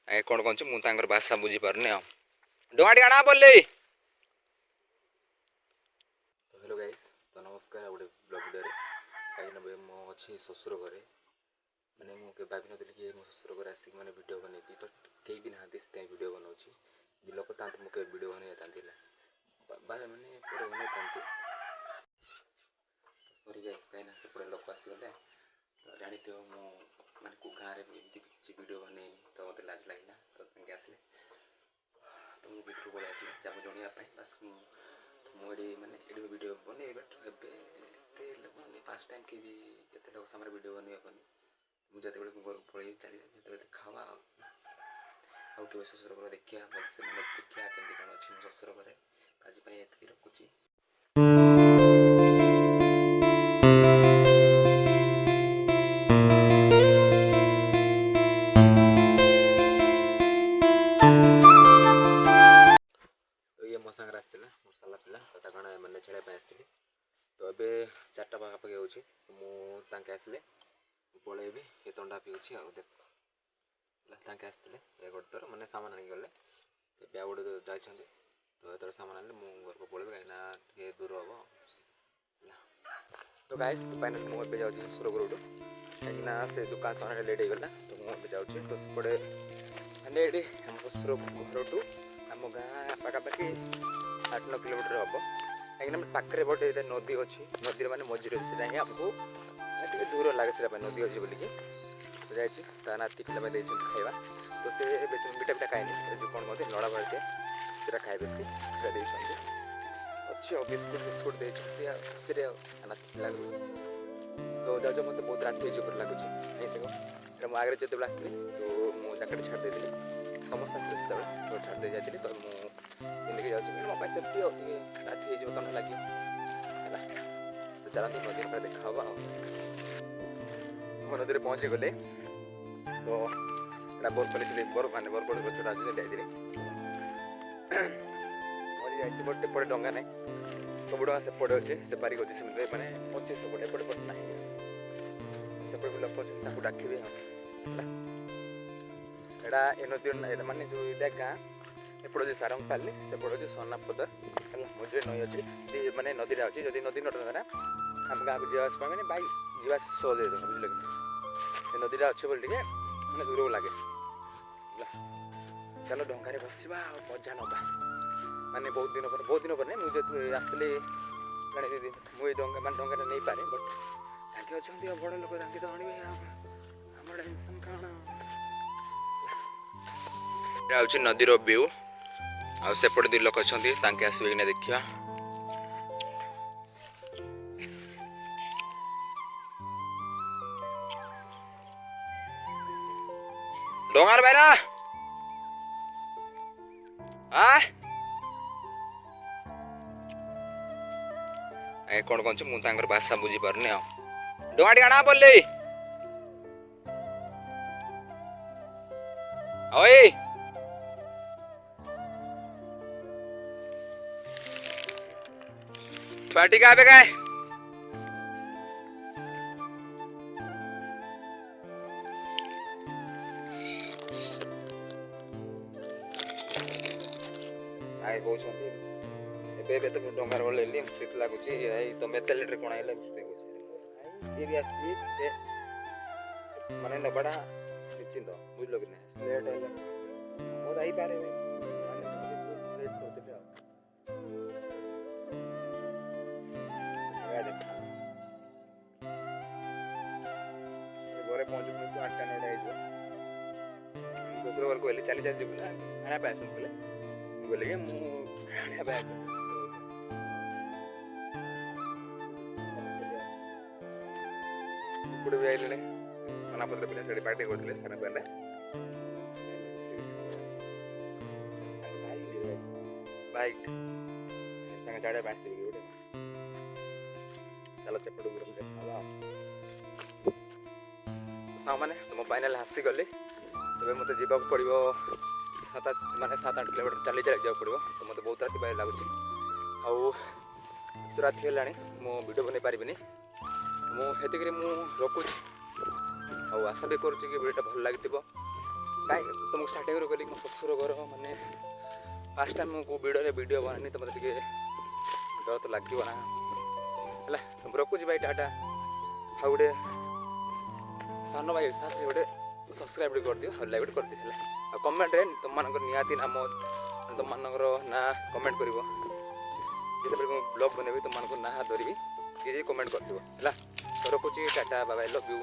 कौन कौन मुझे भाषा बुझी पारे आ डोंगाटी आना बोले। तो हेलो गाइस, तो नमस्कार गोटे ब्लॉग वीडियो कहीं मो अच्छी शशुर घरे मैंने मुझे भाभी नी कि मो शशुर घर आसिक मैंने वीडियो बनैबी बट कहीं भी नहांती से वीडियो बनाऊँगी लोक था मुझे वीडियो बनई था मैंने पूरे बनई था सरी गाइस कहीं सेपटे लोक आसीगले तो जानी मु मैंने को गाँव में एमती किसी वीडियो बनई तो मत लाज लगे तो आसले तो मुझे भीतर पलि आसली जब जनवाई बस मुझे मानने ये वीडियो बन बट एते फास्ट टाइम के भी एत लोग सामने वीडियो बन हेनी मुझे जो घर पलि चली जो देखा आउ के शशुर घर देखा भलसे मैंने देखा केमती कौन अच्छी मो शशुर घरे आज ये रखुची। मो सांगे आसला मोर साला पिला कथा कण मैंने छाड़ा आसती तो ये 4टा पाखापाखि मुझे आसले पलैबी ये थंडा पीऊँगी आ देख आसते ये गोटे थर मैंने सामान आनी गले ब्या गोटे जाइए तो ये सामान आने मुझे घर को पलैबी कहीं दूर हम तो गाइस तो फाइनाली मुझे जाऊँ शशुर घर कहीं से दुकान सामान लेट हो गला तो मुझे जाऊँ तो सेपटे मैंने ये आम शशुर घर टू आम गाँ पाखापाखि 8-9 किलोमीटर हम कहीं पाखे बटे नदी अच्छी नदी मैंने मझे अच्छे से आमको दूर लगे से नदी अच्छी बोलिकी तो जाइए नाती पे खाଇବା तो से बेसी मिठा पिठा खाए जो कौन कहते नड़ा भाड़िया से खाए बेसी अच्छी बिस्कुट बिस्कुट देखते खुशी नाती पिला तो जाऊ मत बहुत रात हो लगुच देखो आगे जो आसती तो मुझे जैकेट छाड़ी समस्त तो छाड़ी जाती तो मुझे जाऊँगी मो सेफ्टी रात हो तो लगे तो चलते नदी पर देखा नदी में पहुँची गले तो बरपली बर माने बरपली गचटा अच्छे से मरी बट एपटे डंगा ना सब डा सेपटे अच्छे से पारिक अच्छे मैंने अच्छे सेपटे एपटे पट ना सेपटे भी लोक अच्छे डाकिबे एटा ए नदी मानने जो यहाँ गाँ एपटे जो सारंगपाली सेपटे जो सोनापदर है मझे नई अच्छी मानने नदीटा अच्छी जब नदी ना आम गाँव को जावास मैंने बाइक जावास सहज हो बुझे कि नदीटा अच्छे बोली मैंने दूर को लगे चलो डंगारे बसवा मजा नवा मानने बहुत दिन पर नहीं मुझे आसली जाने मुझे डंगा मान डंगा नहीं पारे बट ताकि अच्छा बड़ लोग ताकि तो आने आम टेंशन कौन हूँ नदीर व्यू आसेपटे 2 लोक अच्छा आसवे कि देखा डोंगार भाई ना कौन कौन मुझे भाषा बुझी पारे आ डोंगाटी आना बोले ओए बाटी का बेगा आए कहते तो डंगार बोले शीत लगुच तो मेते लेट कौन है ये भी आसी मानने नबाटा निश्चिंत बुझल कि लेट है मोर आई पारे घरे पहुँच 8-9 शशुर घर कहले चली चली ना आना पास बोले बोले कि मुझे भी आई सोनापद पिला से पार्टी करते सारा पे बाइक चढ़ा पास गोटे चलो सेपटे देखा सामने तो मो फाइनाल हासी गली तब मत जावाक पड़ो 7-8 किलोमीटर चली चली जावाक पड़ो तो मत बहुत रात बाहर लगुच रात है मो वीडियो बन पारि मुझे रखुच आशा भी करुँच कि वीडियो भल लगी कहीं तुमको स्टार्टिंग कहली मो शशुर घर माने फास्ट टाइम को वीडियो बनानी तो मतलब डर तो लगे ना है रखुच भाई टाटा हाँ गोटे सान भाई हिसाब से गोटे सब्सक्राइब कर दियो और लाइक कर दियो है कमेंट रे तुम निहाती नाम तुम ना कमेंट कर जिते ब्लॉग बनैबी तुम ना धरबी किसी कमेंट कर है तो रखुची tata bye bye love you.